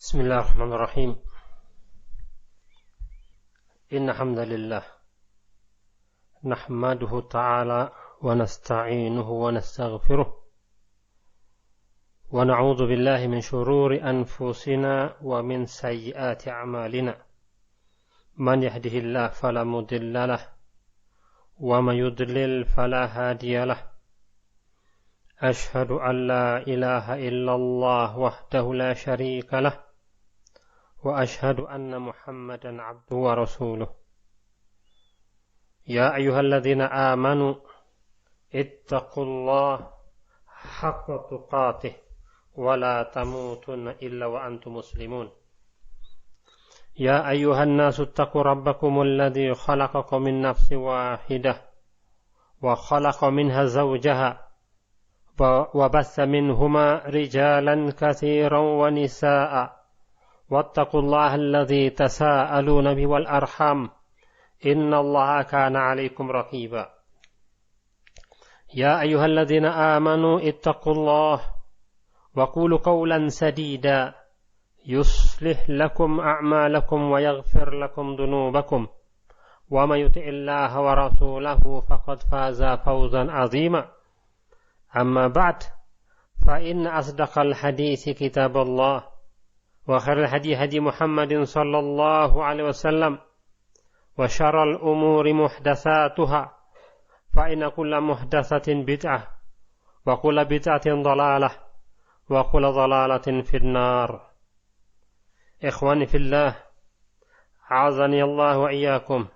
بسم الله الرحمن الرحيم إن الحمد لله نحمده تعالى ونستعينه ونستغفره ونعوذ بالله من شرور أنفسنا ومن سيئات أعمالنا من يهده الله فلا مضل له ومن يضلل فلا هادي له أشهد أن لا إله إلا الله وحده لا شريك له وأشهد أن محمدا عبده ورسوله يا أيها الذين آمنوا اتقوا الله حق تقاته ولا تموتن إلا وأنتم مسلمون يا أيها الناس اتقوا ربكم الذي خلقكم من نفس واحدة وخلق منها زوجها وبث منهما رجالا كثيرا ونساء واتقوا الله الذي تساءلون به والأرحام إن الله كان عليكم رقيبا يا أيها الذين آمنوا اتقوا الله وقولوا قولا سديدا يصلح لكم أعمالكم ويغفر لكم ذنوبكم ومن يطع الله ورسوله فقد فاز فوزا عظيما أما بعد فإن أصدق الحديث كتاب الله وخير الهدي هدي محمد صلى الله عليه وسلم وشر الأمور محدثاتها فإن كل محدثة بدعة وكل بدعة ضلالة وكل ضلالة في النار إخواني في الله أعاذني الله وإياكم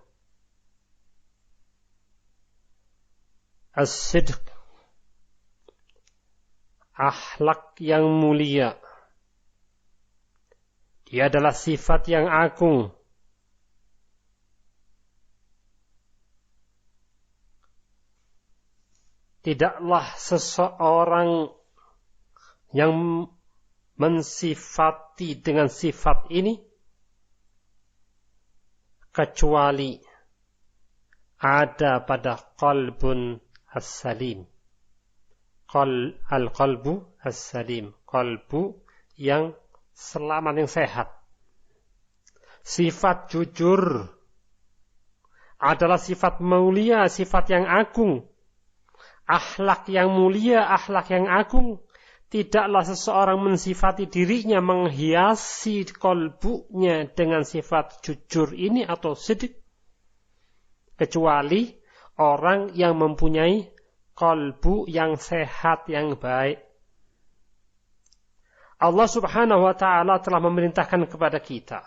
الصدق akhlak yang mulia. Dia adalah sifat yang agung. Tidaklah seseorang yang mensifati dengan sifat ini kecuali ada pada qalbun as-salim. Al-qalbu as-salim, qalbu yang selamat, yang sehat. Sifat jujur adalah sifat mulia, sifat yang agung. Akhlak yang mulia, akhlak yang agung. Tidaklah seseorang mensifati dirinya, menghiasi qalbunya dengan sifat jujur ini atau sidq, kecuali orang yang mempunyai qalbu yang sehat, yang baik. Allah subhanahu wa ta'ala telah memerintahkan kepada kita.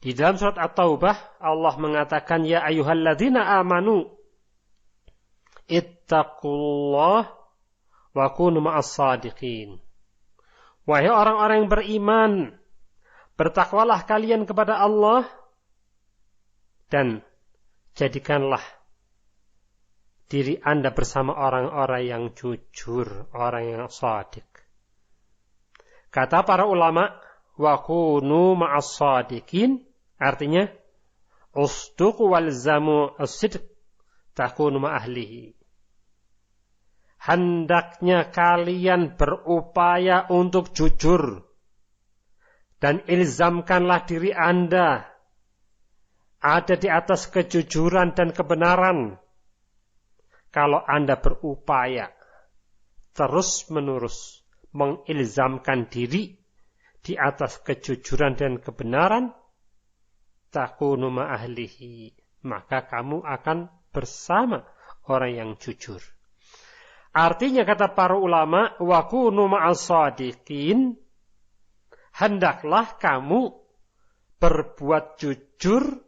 Di dalam surat At-Taubah, Allah mengatakan, Ya ayyuhalladzina amanu, ittaqullah wa kunu ma'as sadiqin. Wahai orang-orang yang beriman, bertakwalah kalian kepada Allah, dan jadikanlah diri Anda bersama orang-orang yang jujur, orang yang shadiq. Kata para ulama, wa kunu ma'as shadiqin, artinya usduq walzamu as-sidq takunu ma'ahlihi. Hendaknya kalian berupaya untuk jujur dan ilzamkanlah diri Anda ada di atas kejujuran dan kebenaran. Kalau Anda berupaya terus-menerus mengilzamkan diri di atas kejujuran dan kebenaran, takunu ma'ahlihi, maka kamu akan bersama orang yang jujur. Artinya kata para ulama, wa kunu ma'as shadiqin, hendaklah kamu berbuat jujur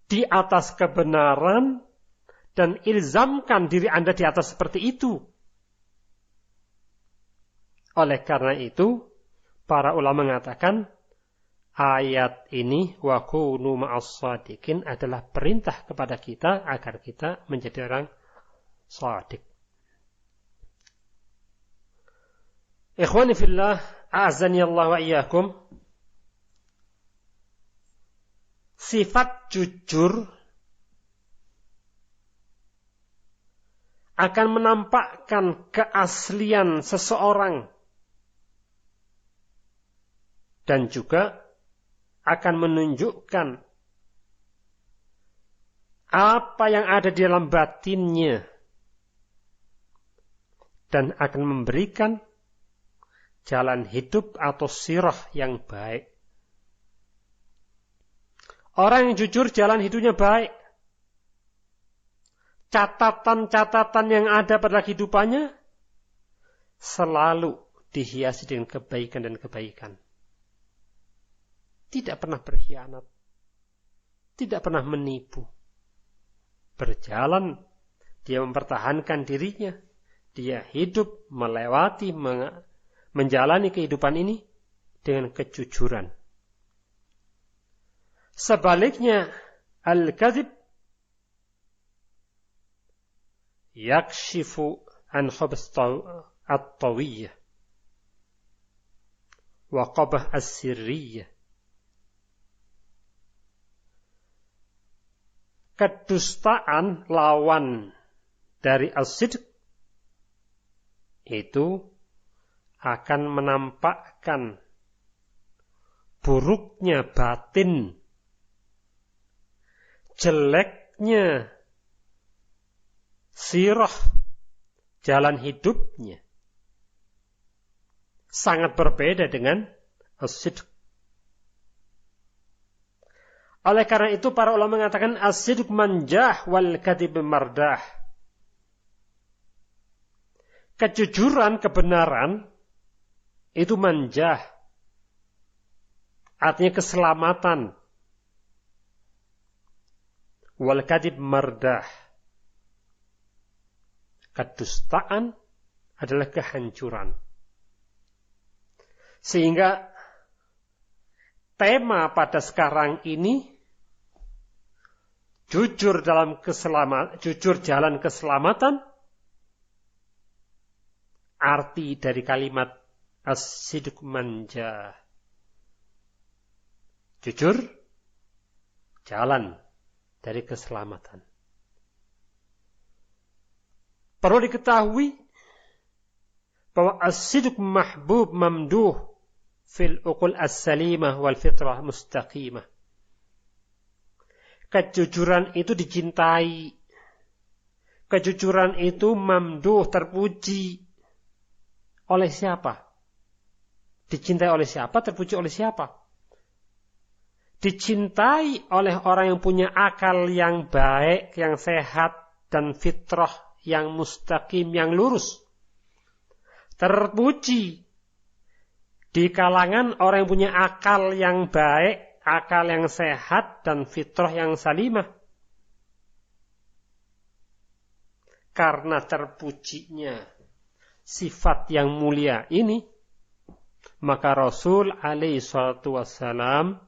di atas kebenaran dan ilzamkan diri Anda di atas seperti itu. Oleh karena itu, para ulama mengatakan ayat ini wa kunu ma'as shadiqin adalah perintah kepada kita agar kita menjadi orang shadiq. Ikhwani fillah, a'azani Allah wa iyyakum. Sifat jujur akan menampakkan keaslian seseorang dan juga akan menunjukkan apa yang ada di dalam batinnya dan akan memberikan jalan hidup atau sirah yang baik. Orang yang jujur jalan hidupnya baik. Catatan-catatan yang ada pada kehidupannya selalu dihiasi dengan kebaikan dan kebaikan. Tidak pernah berkhianat. Tidak pernah menipu. Berjalan, dia mempertahankan dirinya. Dia hidup, melewati, menjalani kehidupan ini dengan kejujuran. Sebaliknya, al-kadhib yakshifu an khubs at-tawiyyah wa qabah as-sirriyyah. Kedustaan lawan dari as-sidq itu akan menampakkan buruknya batin, jeleknya sirah, jalan hidupnya. Sangat berbeda dengan as-sidq. Oleh karena itu para ulama mengatakan as-sidq manjah wal kadhib mardah. Kejujuran, kebenaran itu manjah. Artinya keselamatan. Wal kadhib mardah. Kedustaan adalah kehancuran. Sehingga tema pada sekarang ini jujur jalan keselamatan. Arti dari kalimat as-sidq manjah. Jujur jalan dari keselamatan. Perlu diketahui bahwa as-sidq mahbub mamduh fil uqul as-salimah wal fitrah mustaqimah. Kejujuran itu dicintai. Kejujuran itu mamduh, terpuji. Oleh siapa? Dicintai oleh siapa? Terpuji oleh siapa? Dicintai oleh orang yang punya akal yang baik, yang sehat, dan fitrah yang mustaqim, yang lurus. Terpuji di kalangan orang yang punya akal yang baik, akal yang sehat, dan fitrah yang salimah. Karena terpujinya sifat yang mulia ini, maka Rasul alaihi salatu wassalam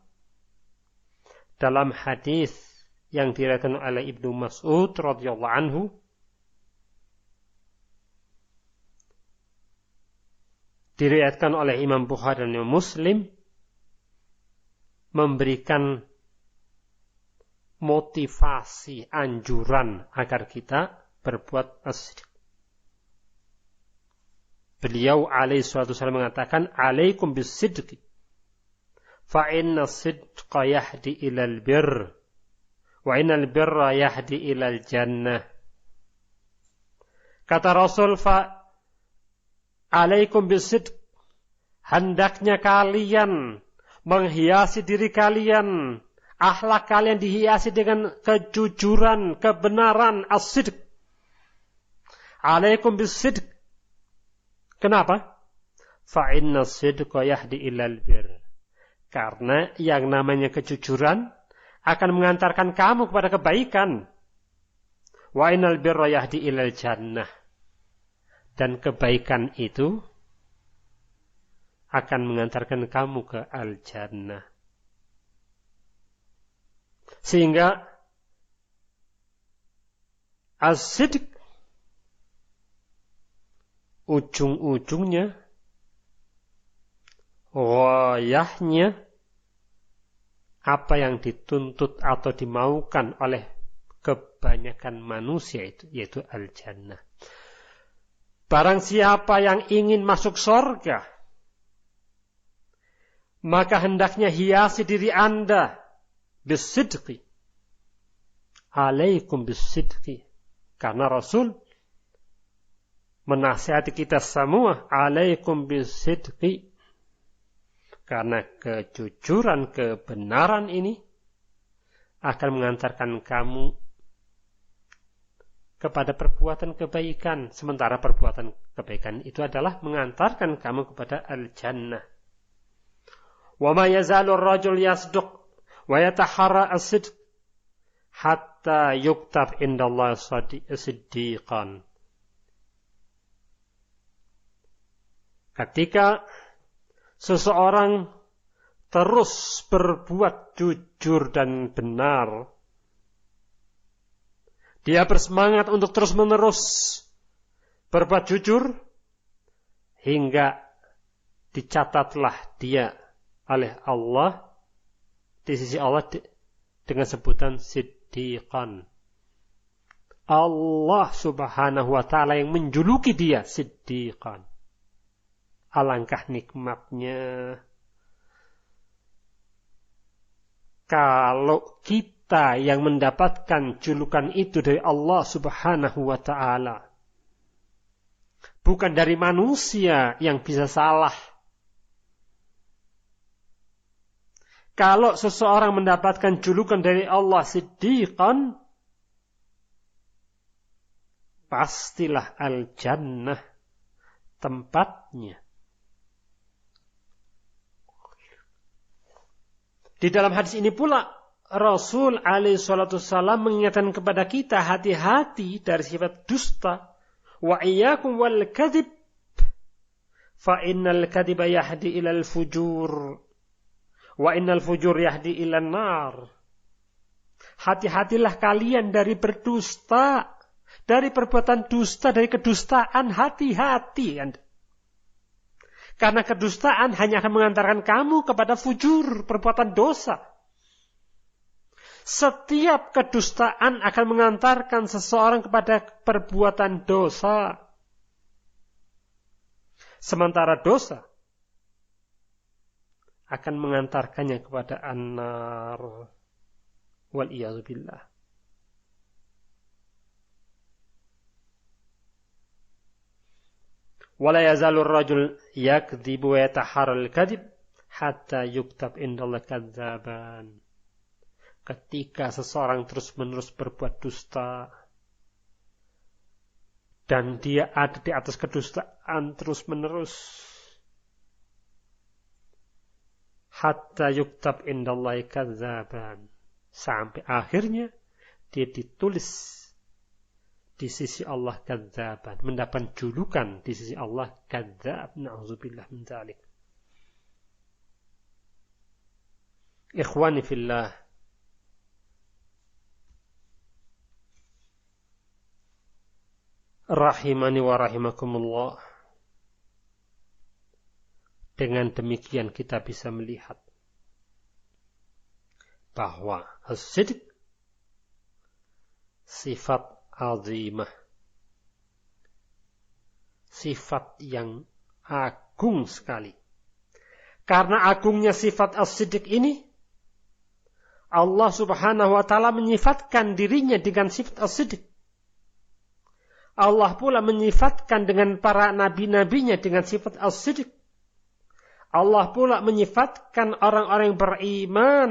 dalam hadis yang diriwayatkan oleh Ibnu Mas'ud radhiyallahu anhu diriwayatkan oleh Imam Bukhari dan Imam Muslim memberikan motivasi, anjuran agar kita berbuat as-sidq. Beliau alaihi salatu wasallam mengatakan, "Alaikum bis-sidqi, fa inna as-sidqa yahdi ilal birr, wa innal birra yahdi ilal jannah." Kata Rasul, "Fa alaikum bis-sidq." Hendaknya kalian menghiasi diri kalian, akhlak kalian dihiasi dengan kejujuran, kebenaran, as-sidq. Alaikum bis-sidq. Kenapa? Fa inna as-sidqa yahdi ilal birr. Karena yang namanya kejujuran akan mengantarkan kamu kepada kebaikan. Wa innal birra yahdi ilal jannah. Dan kebaikan itu akan mengantarkan kamu ke al-jannah. Sehingga as-sidq ujung-ujungnya, ghayahnya, apa yang dituntut atau dimaukan oleh kebanyakan manusia itu, yaitu al-jannah. Barang siapa yang ingin masuk surga, maka hendaknya hiasi diri Anda bisidqi. Alaikum bisidqi. Karena Rasul menasihati kita semua, alaikum bisidqi. Karena kejujuran, kebenaran ini akan mengantarkan kamu kepada perbuatan kebaikan. Sementara perbuatan kebaikan itu adalah mengantarkan kamu kepada al-jannah. Wa ma yazalu ar-rajul yasduq wa yataharra as-sidq hatta yuktab indallahi siddiqan. Ketika seseorang terus berbuat jujur dan benar, dia bersemangat untuk terus-menerus berbuat jujur, hingga dicatatlah dia oleh Allah, di sisi Allah dengan sebutan siddiqan. Allah subhanahu wa ta'ala yang menjuluki dia siddiqan. Alangkah nikmatnya kalau kita yang mendapatkan julukan itu dari Allah subhanahu wa ta'ala, bukan dari manusia yang bisa salah. Kalau seseorang mendapatkan julukan dari Allah siddiqan, pastilah al-jannah tempatnya. Di dalam hadis ini pula Rasul alaihi salatu wassalam mengingatkan kepada kita hati-hati dari sifat dusta. Wa iyyakum wal kadhib fa innal kadhiba yahdi ilal fujur wa innal fujur yahdi ilan nar. Hati-hatilah kalian dari berdusta, dari perbuatan dusta, dari kedustaan. Hati-hati Anda. Karena kedustaan hanya akan mengantarkan kamu kepada fujur, perbuatan dosa. Setiap kedustaan akan mengantarkan seseorang kepada perbuatan dosa. Sementara dosa akan mengantarkannya kepada an-nar. Wal-iyadzubillah. Wala yazalur rajul yakdzibu wa yataharral kadhib hatta yuktab indallahi kadzaban. Ketika seseorang terus-menerus berbuat dusta dan dia ada di atas kedustaan terus-menerus, hatta yuktab indallahi kadzaban, sampai akhirnya dia ditulis di sisi Allah kadzaban, mendapat julukan di sisi Allah kadzab. Na'udzubillah min dzalik. Ikhwani fillah, rahimani wa rahimakumullah. Dengan demikian kita bisa melihat bahwa as-sidq sifat azimah, sifat yang agung sekali. Karena agungnya sifat as-sidq ini, Allah subhanahu wa ta'ala menyifatkan dirinya dengan sifat as-sidq. Allah pula menyifatkan dengan para nabi-nabinya dengan sifat as-sidq. Allah pula menyifatkan orang-orang yang beriman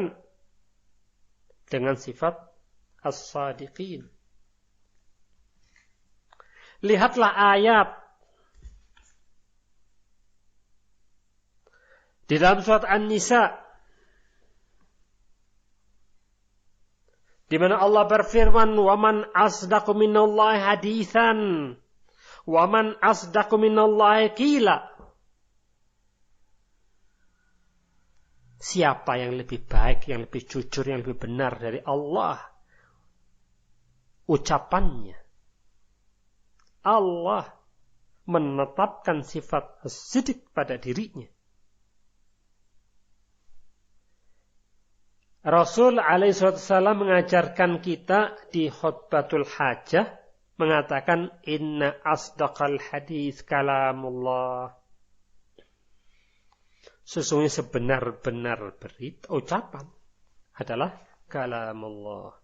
dengan sifat as-sadiqin. Lihatlah ayat di dalam surat An-Nisa di mana Allah berfirman, "Wa man asdaqu minallahi haditsan, wa man asdaqu minallahi qila." Siapa yang lebih baik, yang lebih jujur, yang lebih benar dari Allah ucapannya? Allah menetapkan sifat as-sidq pada dirinya. Rasul alaihi wasallam mengajarkan kita di khutbatul hajah mengatakan, inna asdaqal hadits kalamullah. Sesungguhnya sebenar-benar berita, ucapan adalah kalamullah.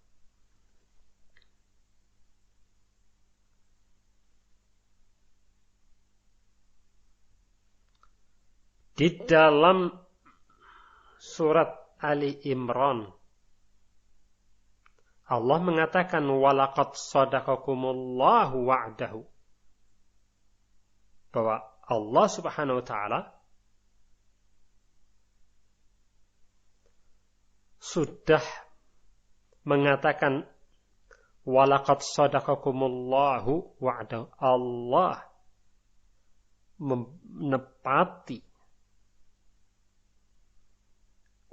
Di dalam surat Ali Imran, Allah mengatakan walaqad shadaqakumullahu wa'dahu, bahwa Allah Subhanahu wa taala sudah mengatakan walaqad shadaqakumullahu wa'dahu, Allah menepati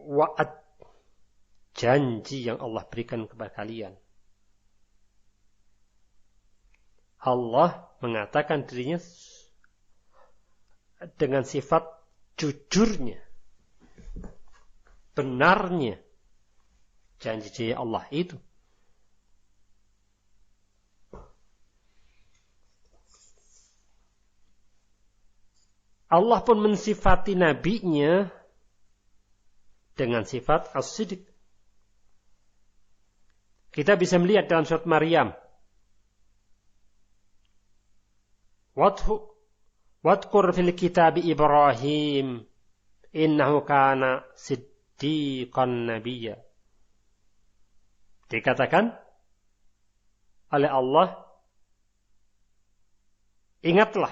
wa'ad, janji yang Allah berikan kepada kalian. Allah mengatakan dirinya dengan sifat jujurnya, benarnya janji Allah itu. Allah pun mensifati nabinya dengan sifat as-sidq. Kita bisa melihat dalam surat Maryam. Wadkur fil kitab Ibrahim innahu kana siddiqan nabiyya. Dikatakan oleh Allah, ingatlah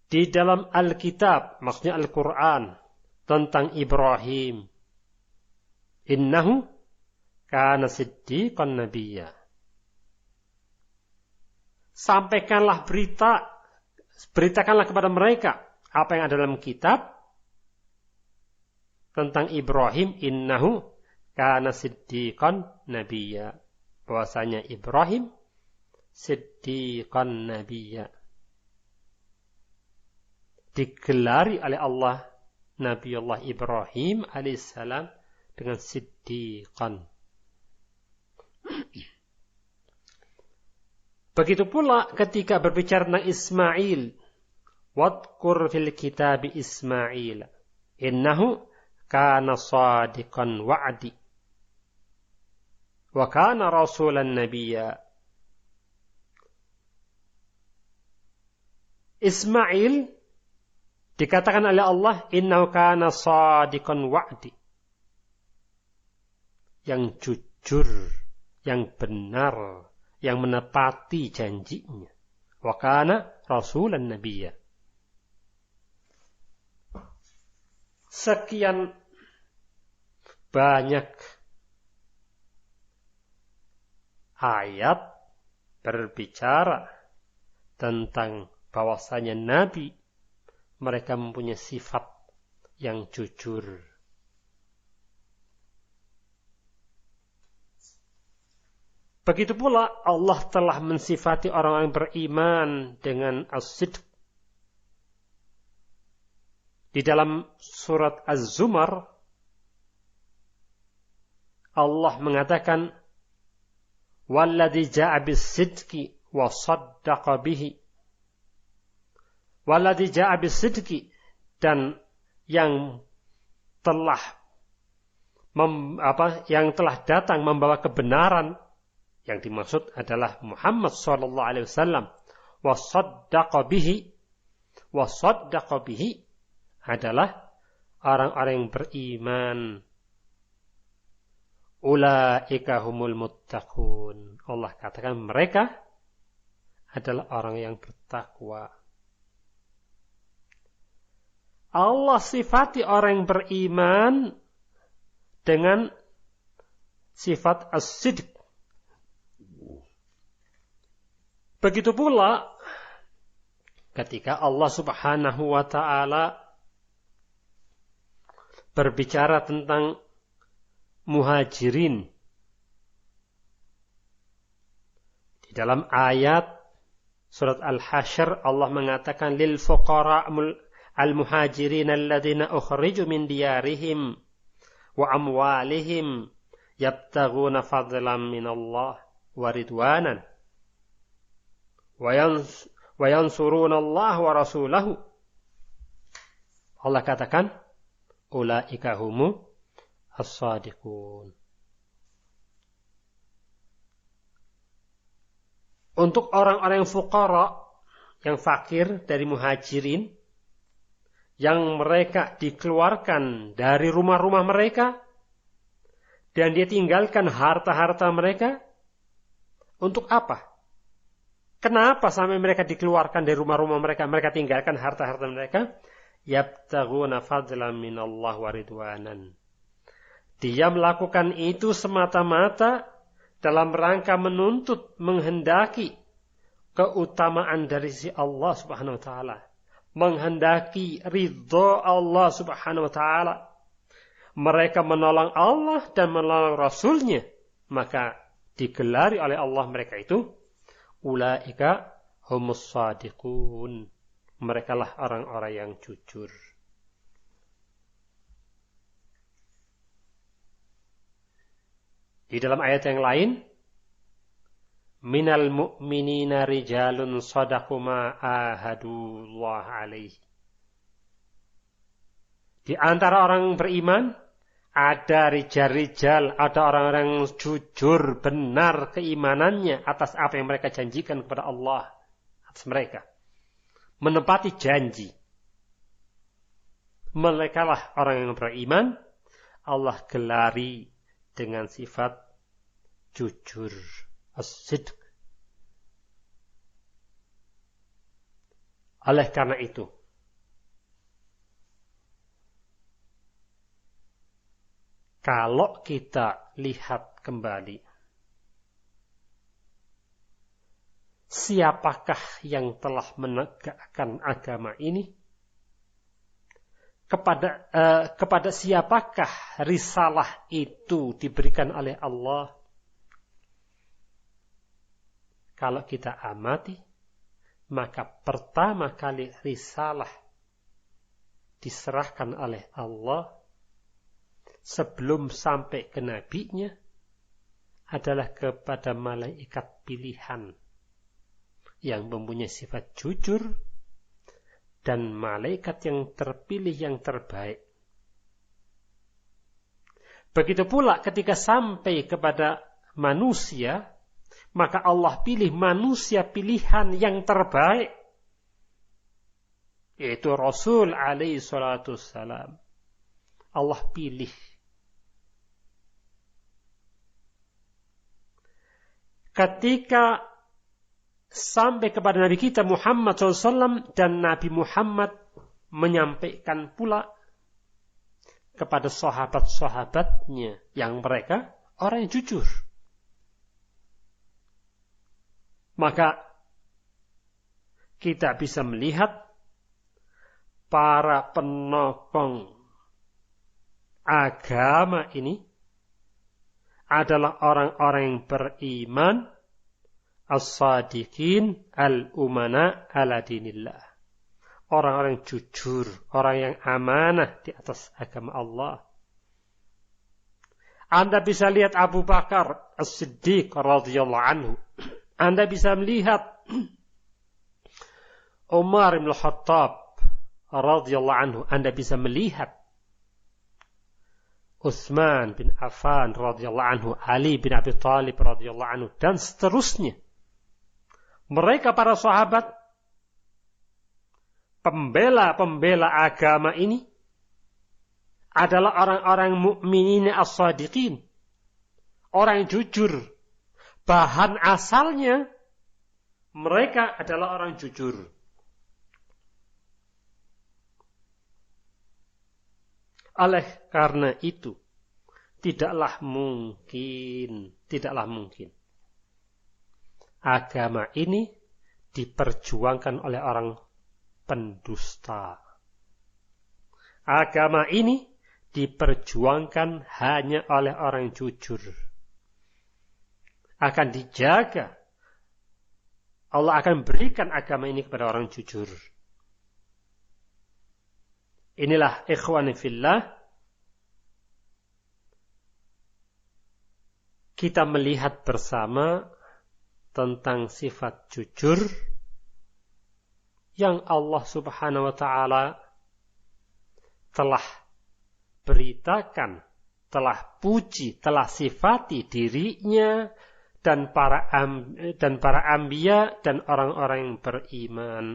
di dalam Alkitab, maksudnya Al-Quran, tentang Ibrahim. Innahu kana siddiqan nabiyya. Sampaikanlah beritakanlah kepada mereka apa yang ada dalam kitab tentang Ibrahim. Innahu kana siddiqan nabiyya. Bahwasanya Ibrahim siddiqan nabiyya. Digelari oleh Allah Nabiullah Ibrahim alaihissalam dengan siddiqan. Begitu pula ketika berbicara tentang Ismail, wadkur fil kitab Ismail innahu kana shadiqan wa'di wa kana rasulan nabiyya. Ismail dikatakan oleh Allah, innahu kana shadiqan wa'di, yang jujur, yang benar, yang menepati janjinya. Wa kana rasulan nabiyya. Sekian banyak ayat berbicara tentang bahwasanya Nabi mereka mempunyai sifat yang jujur. Begitu pula Allah telah mensifati orang-orang beriman dengan as-sidq. Di dalam surat Az-Zumar, Allah mengatakan, "Walladzi ja'a bis-sidqi wa saddaqa bihi." Walladzi ja'a bis-sidqi, dan yang telah datang membawa kebenaran, yang dimaksud adalah Muhammad sallallahu alaihi wasallam. Wa saddaqa bihi adalah orang-orang yang beriman. Ulaika humul muttaqun. Allah katakan mereka adalah orang yang bertakwa. Allah sifati orang yang beriman dengan sifat as-sidq. Begitu pula ketika Allah Subhanahu wa taala berbicara tentang muhajirin. Di dalam ayat surat Al-Hasyr Allah mengatakan lil fuqara al-muhajirin alladziina ukhriju min diyarihim wa amwalihim yabtaghuna fadlan min Allah wa ridwanan wa yansurunallaha wa rasulahu. Allah katakan, ulaika humu as-sadiqun. Untuk orang-orang yang fuqara, yang fakir dari muhajirin, yang mereka dikeluarkan dari rumah-rumah mereka, dan dia tinggalkan harta-harta mereka, untuk apa? Kenapa sampai mereka dikeluarkan dari rumah-rumah mereka, mereka tinggalkan harta-harta mereka? Yabtaghuna fadlan minallah wa ridwanan. Dia melakukan itu semata-mata dalam rangka menuntut, menghendaki keutamaan dari si Allah Subhanahu wa taala, menghendaki ridha Allah Subhanahu wa taala. Mereka menolong Allah dan menolong Rasul-Nya, maka digelari oleh Allah mereka itu ulaika humus shadiqun. Mereka lah orang-orang yang jujur. Di dalam ayat yang lain, minal mu'minina rijalun sadaqu ma ahadullah alaihi. Di antara orang beriman, ada rijal-rijal, ada orang-orang yang jujur, benar keimanannya atas apa yang mereka janjikan kepada Allah, atas mereka. Menepati janji. Mereka lah orang yang beriman, Allah gelari dengan sifat jujur, as-sidq. Oleh karena itu, kalau kita lihat kembali, siapakah yang telah menegakkan agama ini? Kepada siapakah risalah itu diberikan oleh Allah? Kalau kita amati, maka pertama kali risalah diserahkan oleh Allah sebelum sampai ke nabinya adalah kepada malaikat pilihan yang mempunyai sifat jujur dan malaikat yang terpilih yang terbaik. Begitu pula ketika sampai kepada manusia, maka Allah pilih manusia pilihan yang terbaik, yaitu Rasul alaihi salatu wassalam. Allah pilih. Ketika sampai kepada Nabi kita Muhammad SAW, dan Nabi Muhammad menyampaikan pula kepada sahabat-sahabatnya yang mereka orang yang jujur. Maka kita bisa melihat para penopang agama ini adalah orang-orang yang beriman, as-sadiqin, al-umana ala dinillah. Orang-orang yang jujur, orang yang amanah di atas agama Allah. Anda bisa lihat Abu Bakar As-Siddiq radhiyallahu anhu. Anda bisa melihat Umar bin Khattab radhiyallahu anhu. Anda bisa melihat Utsman bin Affan radhiyallahu anhu, Ali bin Abi Thalib radhiyallahu anhu, dan seterusnya. Mereka para sahabat, pembela-pembela agama ini adalah orang-orang mukminin as-sadiqin, orang yang jujur. Bahan asalnya mereka adalah orang jujur. Oleh karena itu, tidaklah mungkin agama ini diperjuangkan oleh orang pendusta. Agama ini diperjuangkan hanya oleh orang jujur. Akan dijaga. Allah akan berikan agama ini kepada orang jujur. Inilah ikhwani fillah, kita melihat bersama tentang sifat jujur yang Allah Subhanahu wa ta'ala telah beritakan, telah puji, telah sifati dirinya dan para anbiya dan orang-orang yang beriman.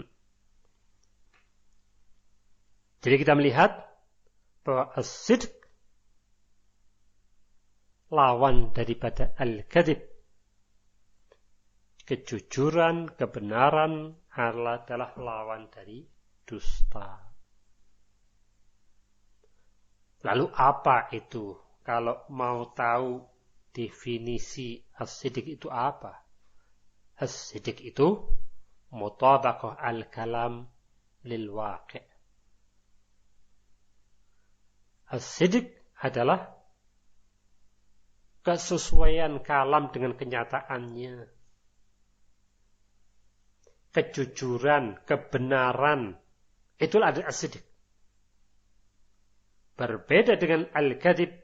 Jadi kita melihat bahwa as-sidq lawan daripada al-kadzib. Kejujuran, kebenaran adalah lawan dari dusta. Lalu apa itu? Kalau mau tahu definisi as-sidq itu apa? As-sidq itu mutabaqah al-kalam lil waqi'. As-sidq adalah kesesuaian kalam dengan kenyataannya. Kejujuran, kebenaran, itulah as-sidq. Berbeda dengan al-kadzib.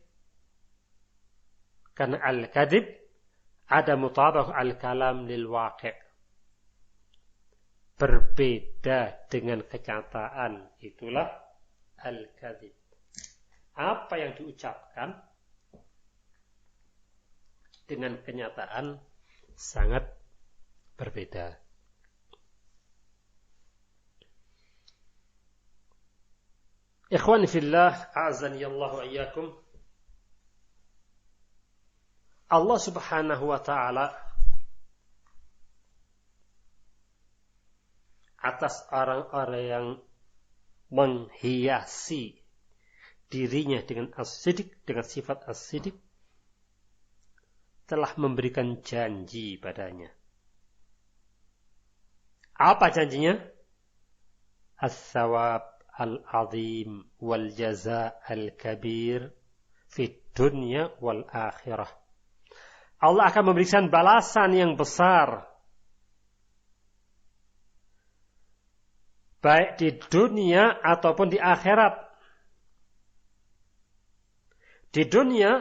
Karena al-kadzib ada mutabaqah al-kalam lil waqi'. Berbeda dengan kenyataan, itulah al-kadzib. Apa yang diucapkan dengan kenyataan sangat berbeda. Ikhwani fillah, a'azani Allah wa iyyakum. Allah Subhanahu wa ta'ala atas orang-orang yang menghiasi dirinya dengan as-sidq, dengan sifat as-sidq, telah memberikan janji padanya. Apa janjinya? As-sawab al-azim wal jaza al-kabir fid dunya wal akhirah. Allah akan memberikan balasan yang besar, baik di dunia ataupun di akhirat. Di dunia,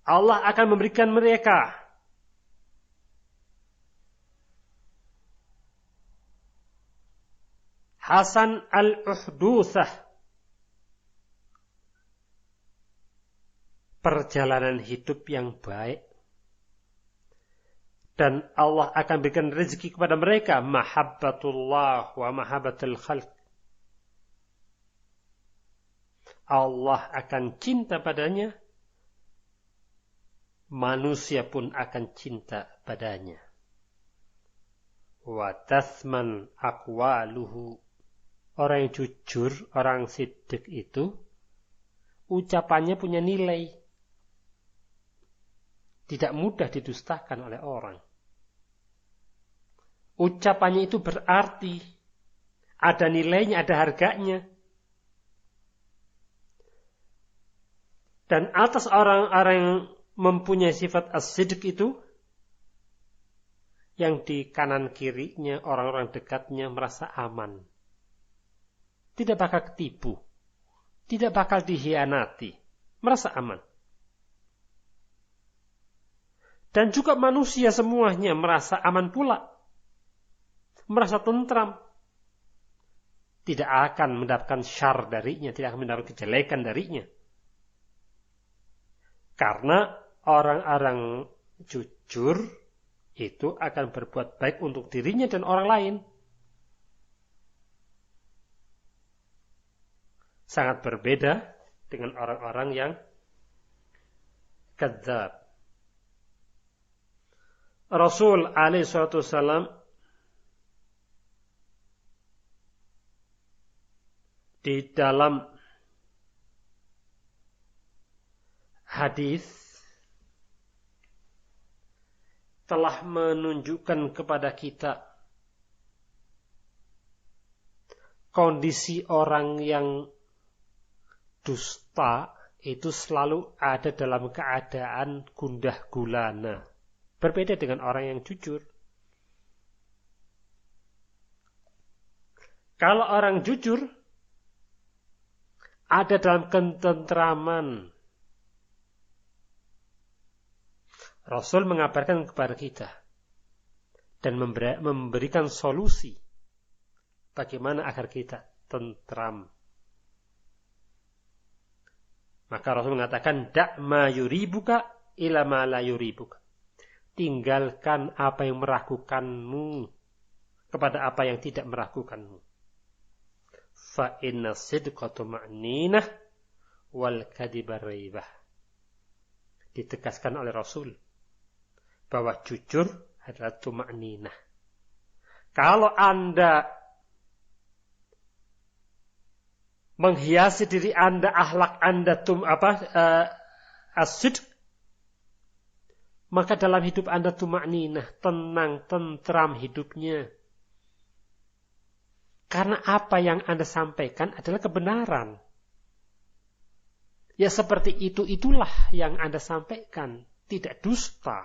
Allah akan memberikan mereka hasan al-uhdutsah, perjalanan hidup yang baik. Dan Allah akan berikan rezeki kepada mereka mahabbatullah wa mahabbatul khalq. Allah akan cinta padanya, manusia pun akan cinta padanya. Wa tathman aqwaluhu. Orang yang jujur, orang siddiq itu, ucapannya punya nilai. Tidak mudah didustakan oleh orang. Ucapannya itu berarti, ada nilainya, ada harganya. Dan atas orang-orang yang mempunyai sifat as-sidq itu, yang di kanan kirinya, orang-orang dekatnya merasa aman. Tidak bakal ketipu. Tidak bakal dihianati. Merasa aman. Dan juga manusia semuanya merasa aman pula. Merasa tentram. Tidak akan mendapatkan syar darinya. Tidak akan mendapatkan kejelekan darinya. Karena orang-orang jujur itu akan berbuat baik untuk dirinya dan orang lain. Sangat berbeda dengan orang-orang yang kadzdzab. Rasul alaihi salatu wasallam di dalam hadis telah menunjukkan kepada kita kondisi orang yang dusta itu selalu ada dalam keadaan gundah gulana. Berbeda dengan orang yang jujur. Kalau orang jujur ada dalam ketentraman. Rasul mengabarkan kepada kita dan memberikan solusi bagaimana agar kita tentram. Maka Rasul mengatakan, da' ma yuribuka ila ma la yuribuka. Tinggalkan apa yang meragukanmu kepada apa yang tidak meragukanmu. Fa inna sidqa tuma'ninah wal kadhiba raibah. Ditegaskan oleh Rasul bahwa jujur adalah tuma'ninah. Kalau Anda menghiasi diri Anda, akhlak Anda as-sidq, maka dalam hidup Anda tuma'ninah, tenang, tentram hidupnya. Karena apa yang Anda sampaikan adalah kebenaran. Ya seperti itulah yang Anda sampaikan. Tidak dusta.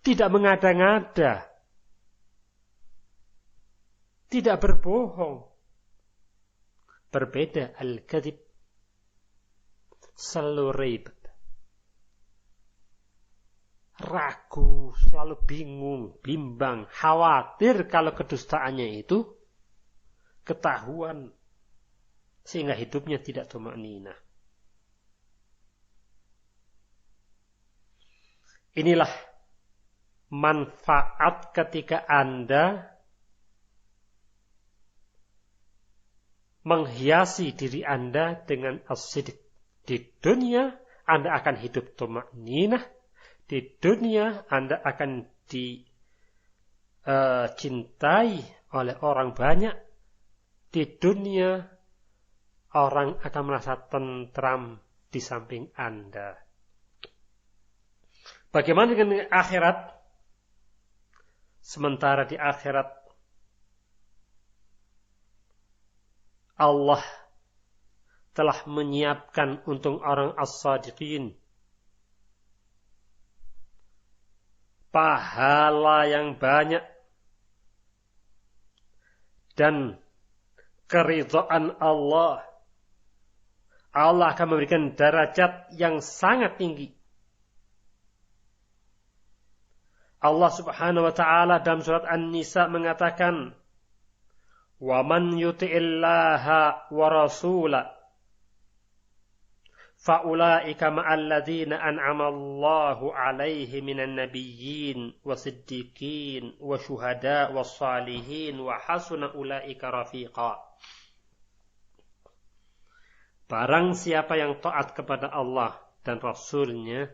Tidak mengada-ngada. Tidak berbohong. Berbeda al-kadhib. Selalu raib. Ragu, selalu bingung, bimbang, khawatir kalau kedustaannya itu ketahuan. Sehingga hidupnya tidak tuma'ninah. Inilah manfaat ketika Anda menghiasi diri Anda dengan as-sidq. Di dunia Anda akan hidup tuma'ninah. Di dunia Anda akan dicintai oleh orang banyak. Di dunia orang akan merasa tentram di samping Anda. Bagaimana dengan akhirat? Sementara di akhirat Allah telah menyiapkan untuk orang as-sadiqin pahala yang banyak dan keridhaan Allah. Allah akan memberikan derajat yang sangat tinggi. Allah Subhanahu wa taala dalam surat An-Nisa mengatakan, "Wa man yuti'illaha wa rasula fa'ulaika ma'al ladzina an'ama Allahu 'alaihim minan nabiyyin wasiddiqin wasyuhada wassalihin wa hasuna ulaika rafiqa." Barang siapa yang taat kepada Allah dan Rasul-Nya,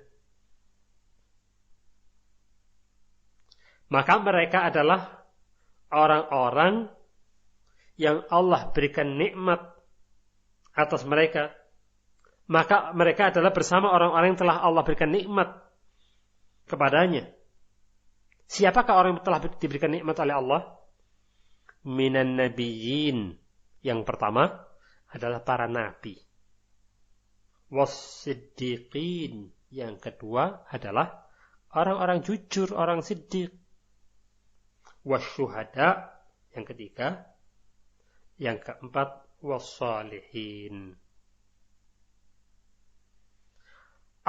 maka mereka adalah orang-orang yang Allah berikan nikmat atas mereka. Maka mereka adalah bersama orang-orang yang telah Allah berikan nikmat kepadanya. Siapakah orang yang telah diberikan nikmat oleh Allah? Minan nabiyyin. Yang pertama adalah para nabi. Wassiddiqin. Yang kedua adalah orang-orang jujur, orang siddiq. Wasyuhada. Yang ketiga. Yang keempat, wassalihin.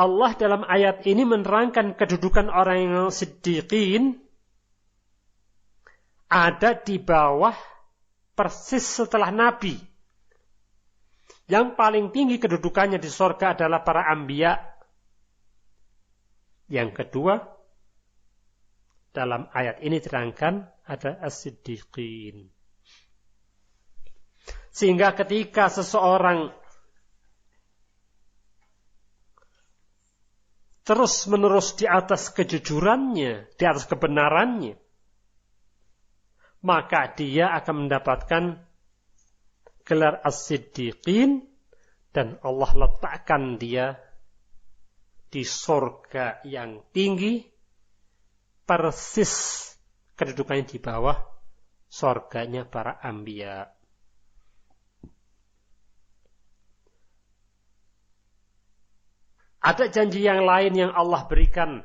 Allah dalam ayat ini menerangkan kedudukan orang yang siddiqin ada di bawah persis setelah Nabi. Yang paling tinggi kedudukannya di surga adalah para anbiya. Yang kedua, dalam ayat ini diterangkan ada as-siddiqin. Sehingga ketika seseorang terus-menerus di atas kejujurannya, di atas kebenarannya, maka dia akan mendapatkan gelar as-siddiqin dan Allah letakkan dia di surga yang tinggi, persis kedudukannya di bawah surganya para anbiya. Ada janji yang lain yang Allah berikan.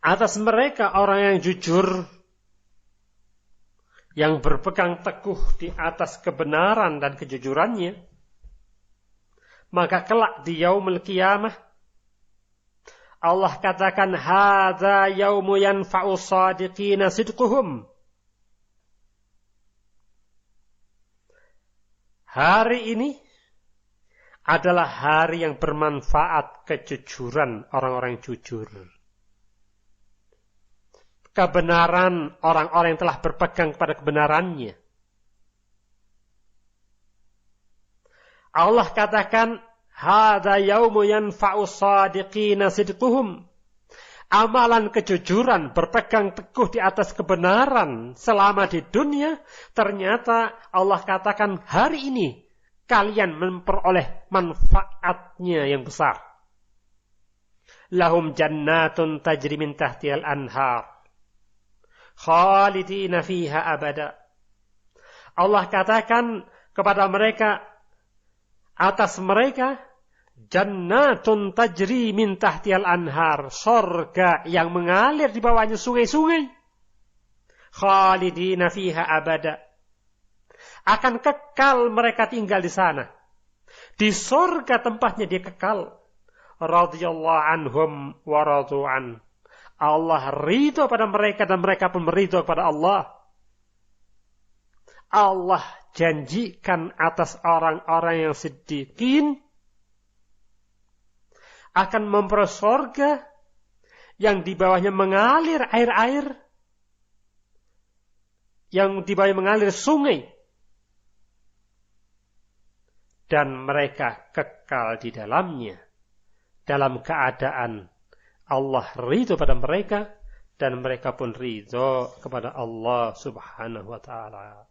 Atas mereka orang yang jujur, yang berpegang teguh di atas kebenaran dan kejujurannya, maka kelak di yaumul qiyamah Allah katakan, hadza yaumu yanfa'u shadiqina sidquhum. Hari ini adalah hari yang bermanfaat kejujuran orang-orang yang jujur. Kebenaran orang-orang yang telah berpegang pada kebenarannya. Allah katakan, hadza yaumu yanfa'u shadiqina sidquhum. Amalan kejujuran, berpegang teguh di atas kebenaran selama di dunia, ternyata Allah katakan hari ini kalian memperoleh manfaatnya yang besar. Lahum jannatun tajri min tahtihal anhar, khalidina fiha abada. Allah katakan kepada mereka, atas mereka, jannatun tajri min tahtihal anhar, surga yang mengalir di bawahnya sungai-sungai. Khalidina fiha abada. Akan kekal mereka tinggal di sana. Di surga tempatnya dia kekal. Radhiyallahu anhum wa radu'an. Allah ridho pada mereka dan mereka pun meridho kepada Allah. Allah janjikan atas orang-orang yang siddiqin akan memperoleh surga yang di bawahnya mengalir air-air, yang di bawahnya mengalir sungai, dan mereka kekal di dalamnya dalam keadaan Allah ridho pada mereka dan mereka pun ridho kepada Allah Subhanahu wa ta'ala.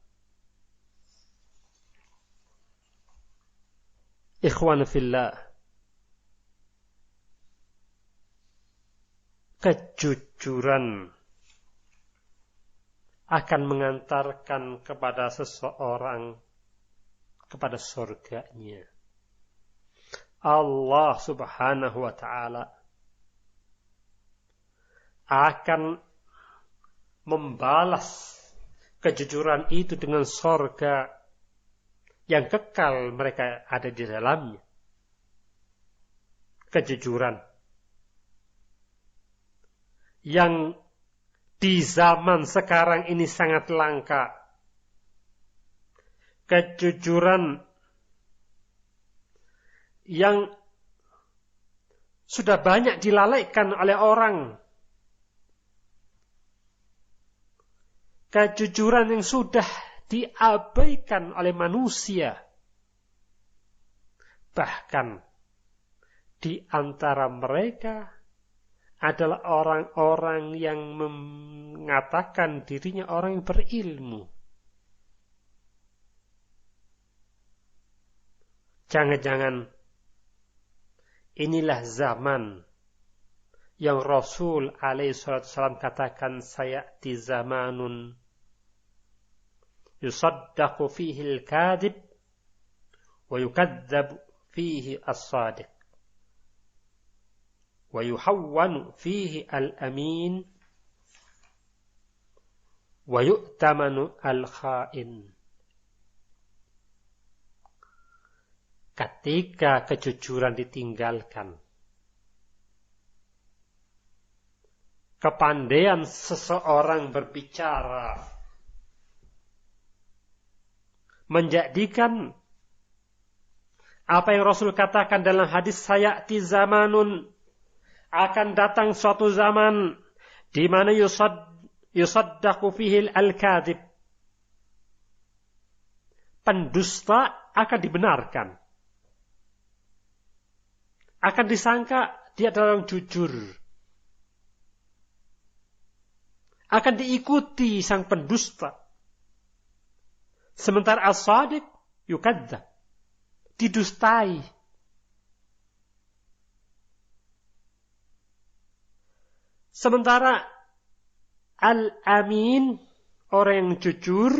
Ikhwan fillah, kejujuran akan mengantarkan kepada seseorang kepada surganya. Allah Subhanahu wa ta'ala akan membalas kejujuran itu dengan surga yang kekal mereka ada di dalamnya. Kejujuran yang di zaman sekarang ini sangat langka. Kejujuran yang sudah banyak dilalaikan oleh orang. Kejujuran yang sudah diabaikan oleh manusia. Bahkan di antara mereka adalah orang-orang yang mengatakan dirinya orang yang berilmu. Jangan-jangan inilah zaman yang Rasul alaihissalam katakan, sayati zamanun yusaddaqu fihi al-kadhib wa yukadzdzab fihi as-sadiq wa yuhawwanu fihi al-amin wa yu'tamanu al-kha'in. Ketika kejujuran ditinggalkan, kepandaian seseorang berbicara menjadikan apa yang Rasul katakan dalam hadis, sayati zamanun, akan datang suatu zaman di mana yusaddaqu fihi al-kadhib, pendusta akan dibenarkan, akan disangka dia adalah orang jujur, akan diikuti sang pendusta. Sementara as-sadiq yukadzdzab, didustai. Sementara al-amin, orang yang jujur,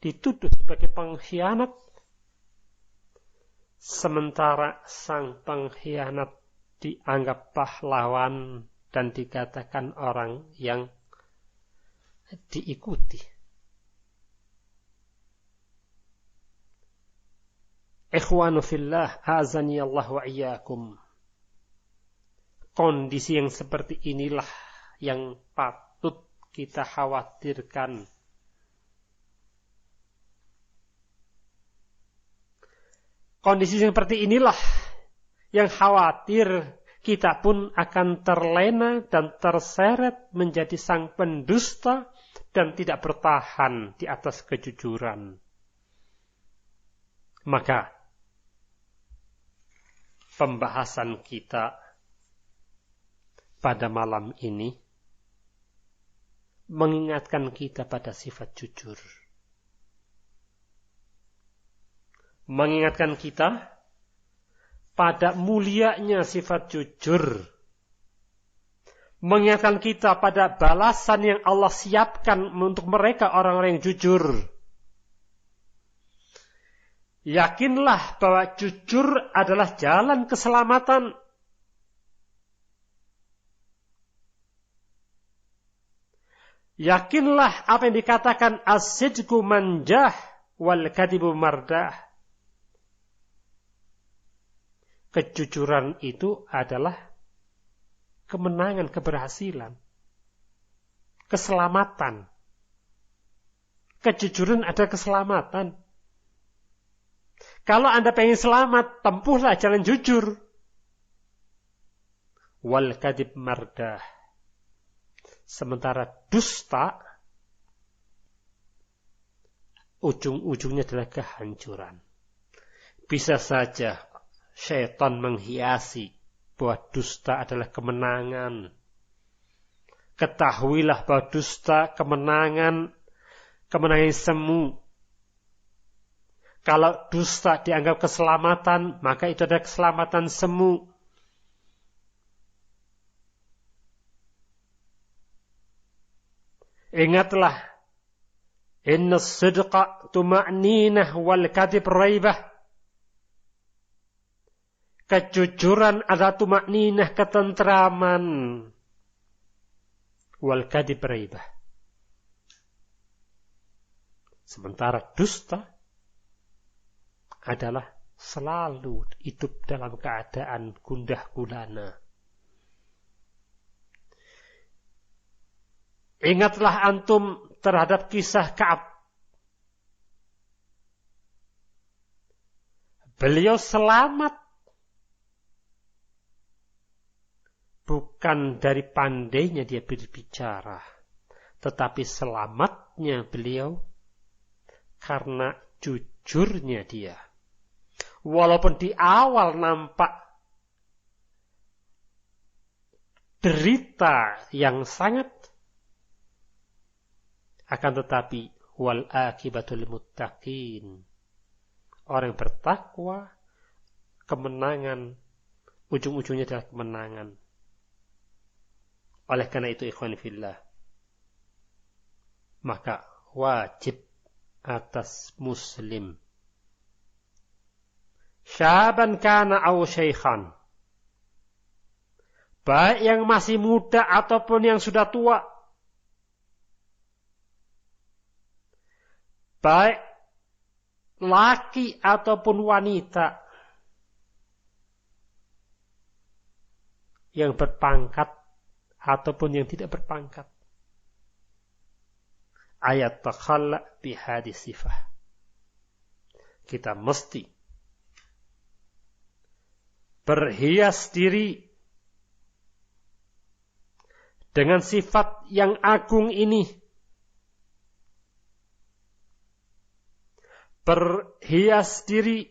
dituduh sebagai pengkhianat. Sementara sang pengkhianat dianggap pahlawan dan dikatakan orang yang diikuti. Ikhwanu fillah, azani Allah wa iyyakum. kondisi yang seperti inilah yang patut kita khawatirkan. Kondisi seperti inilah yang khawatir kita pun akan terlena dan terseret menjadi sang pendusta dan tidak bertahan di atas kejujuran. Maka pembahasan kita pada malam ini mengingatkan kita pada sifat jujur. Mengingatkan kita pada mulianya sifat jujur. Mengingatkan kita pada balasan yang Allah siapkan untuk mereka orang-orang yang jujur. Yakinlah bahwa jujur adalah jalan keselamatan. Yakinlah apa yang dikatakan as-sidqu manjah wal kadibu mardah. Kejujuran itu adalah kemenangan, keberhasilan, keselamatan. Kejujuran adalah keselamatan. Kalau Anda pengen selamat, tempuhlah jalan jujur. Wal kadib mardah. Sementara dusta, ujung-ujungnya adalah kehancuran. Bisa saja syaitan menghiasi bahwa dusta adalah kemenangan. Ketahuilah bahwa dusta kemenangan semu. Kalau dusta dianggap keselamatan, maka itu adalah keselamatan semu. Ingatlah, inna sidqa tuma'ninah wal kadhib raibah. Kejujuran adalah tuma'ninah, ketentraman, wal kadhib raibah. Sementara dusta adalah selalu hidup dalam keadaan gundah gulana. Ingatlah antum terhadap kisah Ka'ab. Beliau selamat bukan dari pandainya dia berbicara, tetapi selamatnya beliau karena jujurnya dia. Walaupun di awal nampak derita yang sangat, akan tetapi wal akibatul muttaqin. Orang yang bertakwa, kemenangan, ujung-ujungnya adalah kemenangan. Oleh karena itu ikhwan fillah, maka wajib atas muslim, syaban kana au syaikhan, baik yang masih muda ataupun yang sudah tua, baik laki ataupun wanita, yang berpangkat ataupun yang tidak berpangkat, ayat takhalla bihadis sifah. Kita mesti berhias diri dengan sifat yang agung ini. Berhias diri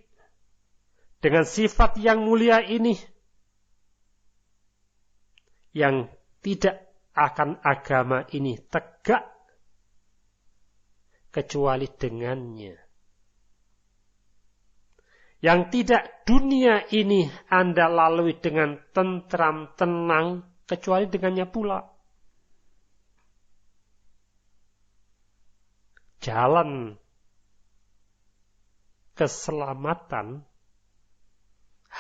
dengan sifat yang mulia ini, yang tidak akan agama ini tegak kecuali dengannya. Yang tidak dunia ini Anda lalui dengan tentram tenang kecuali dengannya pula. Jalan keselamatan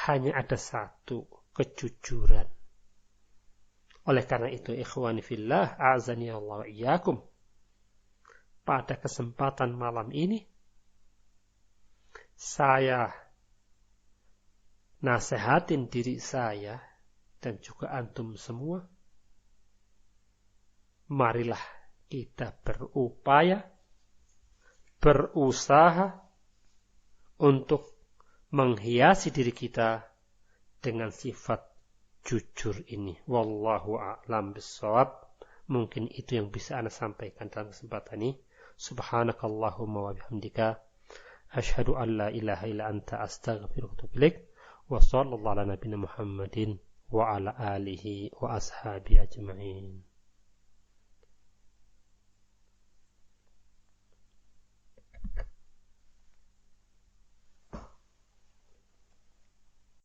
hanya ada satu, kejujuran. Oleh karena itu ikhwani fillah, a'azani Allah iyyakum, pada kesempatan malam ini saya nasihatin diri saya dan juga antum semua, marilah kita berupaya, berusaha untuk menghiasi diri kita dengan sifat jujur ini. Wallahu a'lam bishawab. Mungkin itu yang bisa Anda sampaikan dalam kesempatan ini. Subhanakallahumma wa bihamdika asyhadu an la ilaha illa anta astaghfiruka wa atubu ilaik. Wa sallallahu ala nabiyyina Muhammadin wa ala alihi wa ashabi ajma'in.